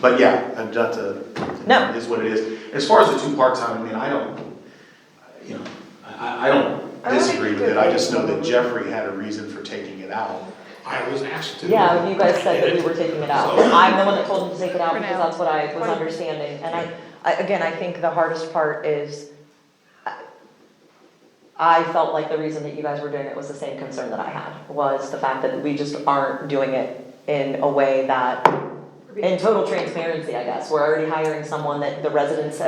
But yeah, I've got to, No. it is what it is. As far as the 2 part-time, I mean, I don't, you know, I don't I don't disagree think with it, that I just know that probably- Jeffrey had a reason for taking it out. I was asked to. Yeah, you guys said that we were taking it out. I'm the one that told him to take it out For because now. that's what I was understanding. And again, I think the hardest part is, I felt like the reason that you guys were doing it was the same concern that I had, was the fact that we just aren't doing it in a way that, in total transparency, I guess. We're already hiring someone that the residents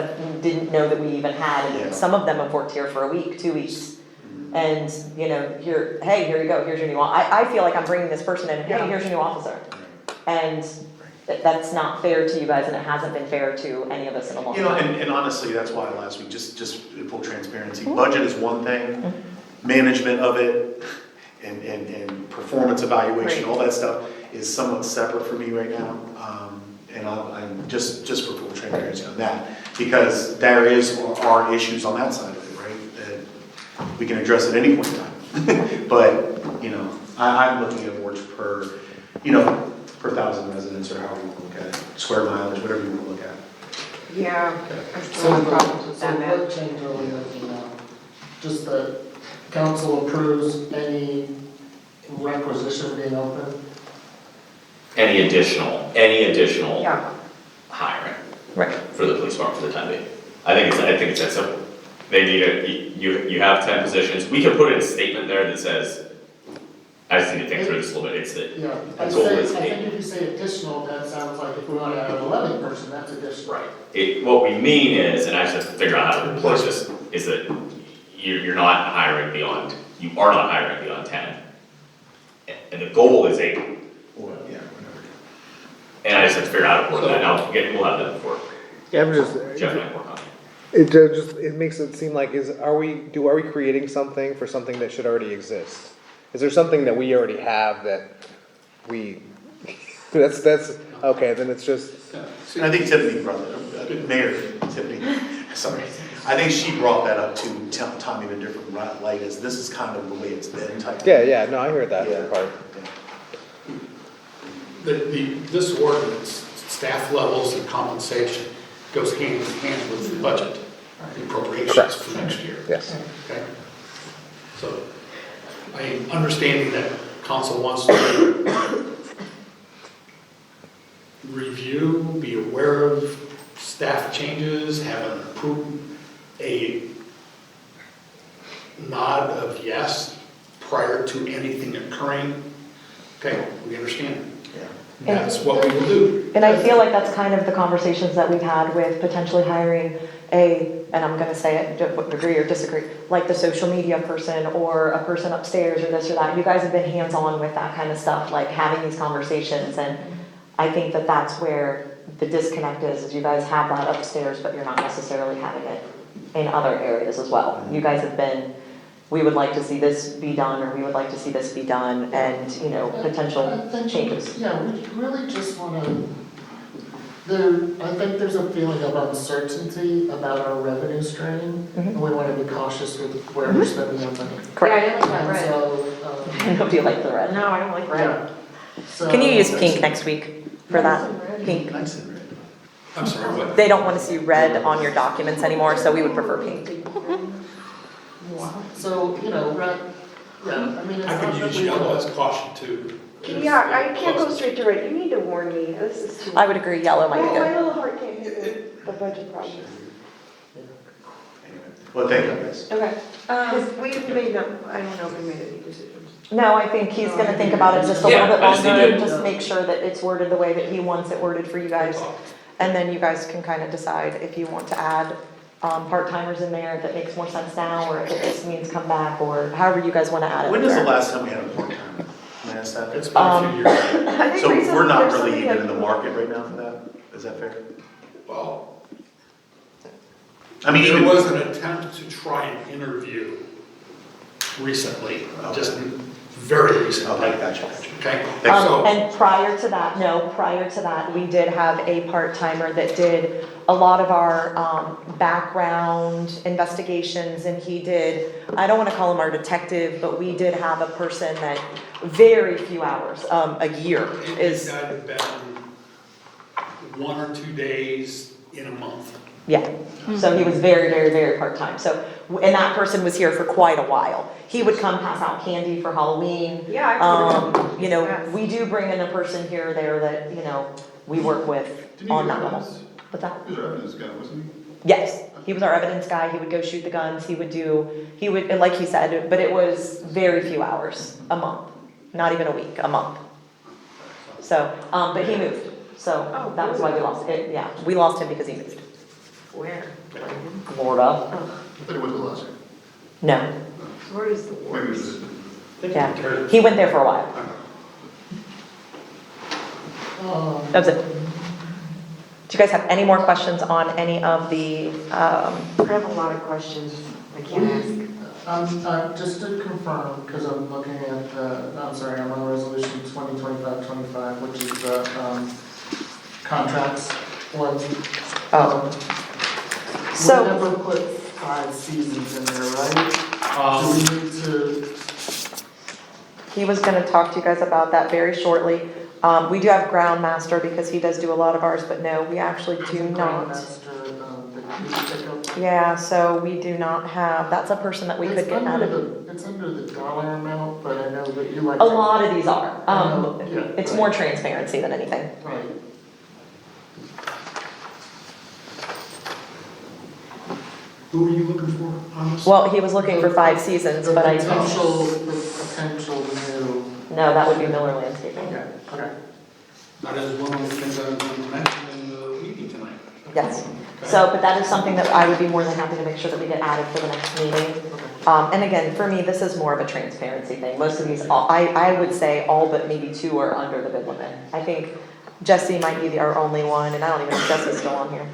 didn't know that we even had. Yeah. And some of them have worked here for a week, 2 weeks. And, you know, here you go, here's your new, I feel like I'm bringing this person in, hey, here's your new officer. And that's not fair to you guys, and it hasn't been fair to any of us in a long You know, time. and honestly, that's why last week, just in full transparency, budget is one thing, management of it, and performance evaluation, all that stuff is somewhat separate for me right now. And I'm just for full transparency on that, because there are issues on that side of it, right? That we can address at any point in time. But, you know, I'm looking at more per, you know, per 1,000 residents, or however you want to look at it, square mileage, whatever you want to look at. Yeah, I So still have problems with that, So man. what change are we making now? Just that council approves any requisition being open? Any additional Yeah. hiring Right. for the police department for the time being. I think it's that simple. They need you have 10 positions. We could put in a statement there that says, I just need to think through this a little bit. It's that, Yeah, The I goal say, is I think eight. if you say additional, that sounds like if we want to add an 11th person, that's additional. right. What we mean is, and I just have to figure out how to report this, is that you are not hiring beyond 10. And the goal is 8. Or, yeah, whatever. And I just have to figure out how to report that. Now, we'll have that before. Yeah, I'm just, Jeff and I work on it. it makes it seem like, are we creating something for something that should already exist? Is there something that we already have that that's, okay, then it's just, And I think Tiffany brought that up, Mayor Tiffany, sorry. I think she brought that up to Tommy in a different light, as this is kind of the way it's been type. yeah, no, I heard that Yeah. part. This ordinance, staff levels and compensation goes hand in hand with the budget, the appropriations Correct. for next year. Yes. Okay? So, I am understanding that council wants to review, be aware of staff changes, have an a nod of yes prior to anything occurring. Okay, we understand. Yeah. That's what we will do. And I feel like that's kind of the conversations that we've had with potentially hiring and I'm gonna say it, agree or disagree, like the social media person or a person upstairs or this or that. You guys have been hands-on with that kind of stuff, like having these conversations, and I think that that's where the disconnect is you guys have that upstairs, but you're not necessarily having it in other areas as well. You guys have been, we would like to see this be done, or we would like to see this be done, and, potential I think- changes. Yeah, we really just wanna, I think there's a feeling of uncertainty about our revenue stream, and we wanna be cautious with where we're spending our money. Correct. Yeah, I didn't like that And red. so, Nobody likes the red. No, I don't like red. yeah. So- Can you use pink next week for that? Pink. I said red. I'm sorry, what? They don't want to see red on your documents anymore, so we would prefer pink. So, right, yeah, I mean, it's I not could that use we yellow don't. as caution too. Yeah, I can't go straight to red, you need to warn me, this is too. I would agree, yellow might be My good. little heart can't handle the budget process. Well, thank you, guys. Okay, we've made no, I don't know if we made any decisions. No, I think he's gonna think about it just a little Yeah, bit I just longer, need and to- just make sure that it's worded the way that he wants it worded for you guys. And then you guys can kind of decide if you want to add, part-timers in there, if it makes more sense now, or if it just means come back, or however you guys wanna add it. When was the there. last time we had a part-time? May I ask that? It's been a few years. I think So recently we're not there's really somebody even that- in the market right now for that? Is that fair? Well, I mean, there even, was an attempt to try and interview recently, just very oh, recently. I gotcha. Okay, Thanks. so, And prior to that, we did have a part-timer that did a lot of our, background investigations, and he did, I don't wanna call him our detective, but we did have a person that very few hours, a year this is, guy had been 1 or 2 days in a month. yeah. So he was very, very, very part-time, so, and that person was here for quite a while. He would come pass out candy for Halloween. Yeah, I remember. Yes. We do bring in a person here or there that, we work with Didn't he on do that level. evidence? What's that? He was our evidence guy, wasn't he? Yes, he was our evidence guy, he would go shoot the guns, he would, and like he said, but it was very few hours, a month, not even a week, a month. So, but he moved, so Oh, that was why we lost it, yeah, we lost him because he moved. Where? Florida? I thought it was the last year. No, So where is the Maybe it war? was. yeah, he went there for a while, that was it. Do you guys have any more questions on any of the, I have a lot of questions I can't ask. Just to confirm, because I'm looking at I'm on resolution 2025-25, which is the, contracts one. So- We never put 5 seasons in there, right? Do we need to? he was gonna talk to you guys about that very shortly. We do have Groundmaster because he does do a lot of ours, but no, we actually do not. Grandmaster, the key pickup. Yeah, so we do not have, that's a person that we could get added. It's under the dollar amount, but I know that you like. A lot of these are, Yeah, it's right. more transparency than anything. Right. Who are you looking for on this? Well, he was looking for 5 seasons, but I told him, The potential new. no, that would be Miller Landscaping. Okay, okay. That is one of the things I was going to mention in the meeting tonight. Yes, so, but that is something that I would be more than happy to make sure that we get added for the next meeting. And again, for me, this is more of a transparency thing. Most of these, I would say all but maybe 2 are under the bid limit. I think Jesse might be our only one, and I don't even know if Jesse's still on here.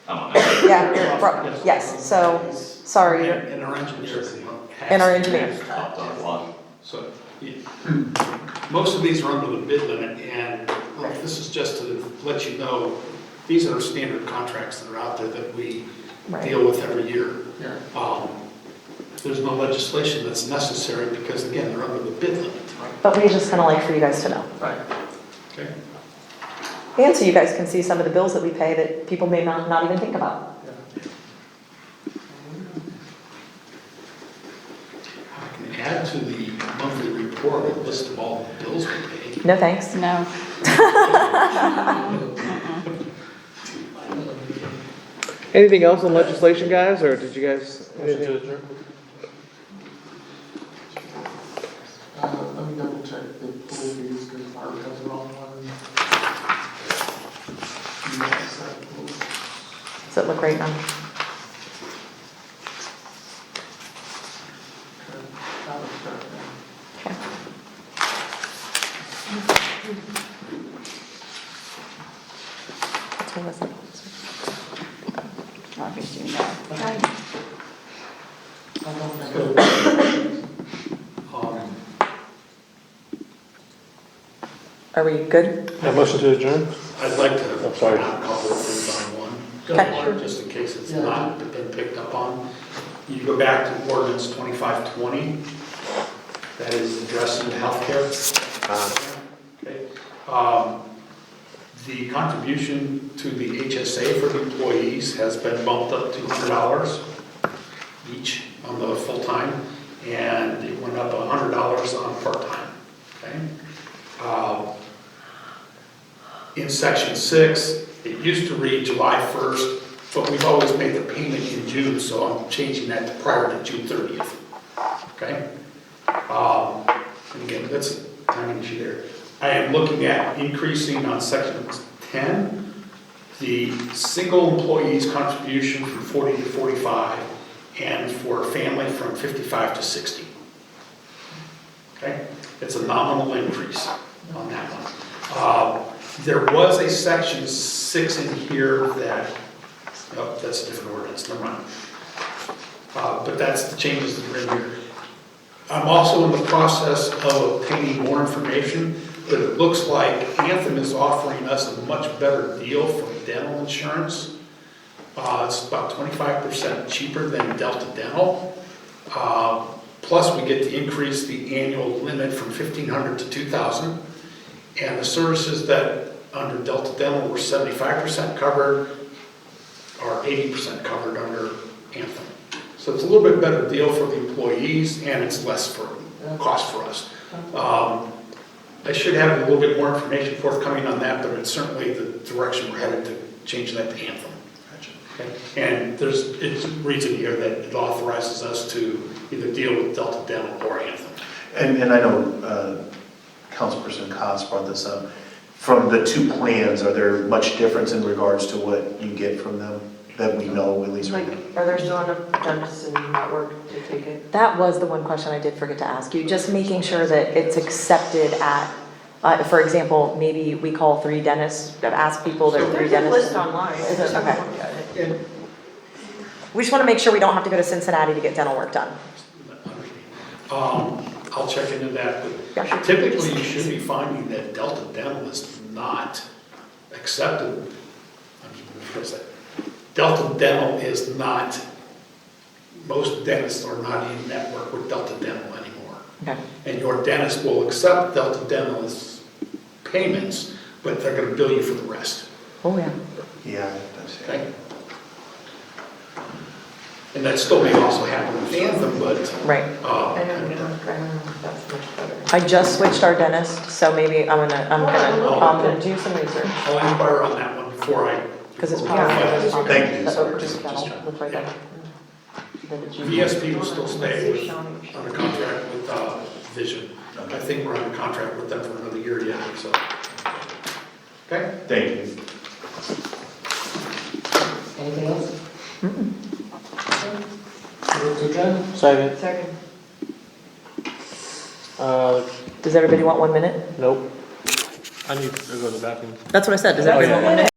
I'm on that. Yeah, yes, so, sorry, you're- And our engineer. And our engineer. Popped on a lot. So, yeah. Most of these are under the bid limit, and this is just to let you know, these are standard contracts that are out there that we Right. deal with every year. Yeah. There's no legislation that's necessary because, again, they're under the bid limit. but we just kind of like for you guys to know. Right. Okay? And so you guys can see some of the bills that we pay that people may not even think about. I can add to the monthly report a list of all the bills we pay. No thanks. No. Anything else on legislation, guys, or did you guys? Motion to adjourn. Let me double check the pool fees, because Barb has the wrong one. Yes, that pool. Does it look right now? Okay, that was correct then. Okay. That's what I said. Obviously, no. Um, Are we good? Yeah, motion to adjourn? I'd like to I'm sorry. point out a couple of things on one. Okay. Just in case it's Yeah. not been picked up on. You go back to ordinance 2520, that is addressing the healthcare. Okay. The contribution to the HSA for the employees has been bumped up to $200 each on the full-time, and it went up $100 on part-time, okay? In section 6, it used to read July 1st, but we've always made the payment in June, so I'm changing that to prior to June 30th, okay? And again, that's a timing issue there. I am looking at increasing on section 10, the single employee's contribution from 40 to 45, and for a family from 55 to 60. Okay? It's a nominal increase on that one. There was a section 6 in here that, oh, that's a different ordinance, never mind. But that's the changes that are in here. I'm also in the process of obtaining more information, but it looks like Anthem is offering us a much better deal for dental insurance. It's about 25% cheaper than Delta Dental. Plus, we get to increase the annual limit from $1,500 to $2,000. And the services that under Delta Dental were 75% covered are 80% covered under Anthem. So it's a little bit better deal for the employees, and it's less for cost for us. I should have a little bit more information forthcoming on that, but it's certainly the direction we're headed to change that to Anthem. Okay? And it reads in here that it authorizes us to either deal with Delta Dental or Anthem. And I know Councilperson Cox brought this up. From the two plans, are there much difference in regards to what you get from them that we know at least right Like, now? are there still enough dentists in the network to take it? That was the one question I did forget to ask you, just making sure that it's accepted at, for example, maybe we call 3 dentists, ask people, there are 3 There's a dentists. list online. Is it? Just have a Okay. look at it. We just want to make sure we don't have to go to Cincinnati to get dental work done. I'll check into that, Yeah, sure. but typically you should be finding that Delta Dental is not accepted. What is that? Delta Dental is not, most dentists are not in network with Delta Dental anymore. Okay. And your dentist will accept Delta Dental's payments, but they're gonna bill you for the rest, Oh, yeah. Yeah, that's it. okay? And that still may also happen with Anthem, but, Right. I don't know if that's much better. I just switched our dentist, so maybe I'm gonna do some research. I'll inquire on that one before I. Because it's before probably. I- Thank you. The Sorry, Oak just dental, trying- that's right there. Then it's VSP will still stay with, under contract with Vision. I think we're under contract with them for another year yet, so. Okay? Thank you. Anything else? Move to adjourn? Second. Second. Does everybody want 1 minute? Nope. I need to go to the bathroom. That's what I said, does everybody want 1 minute?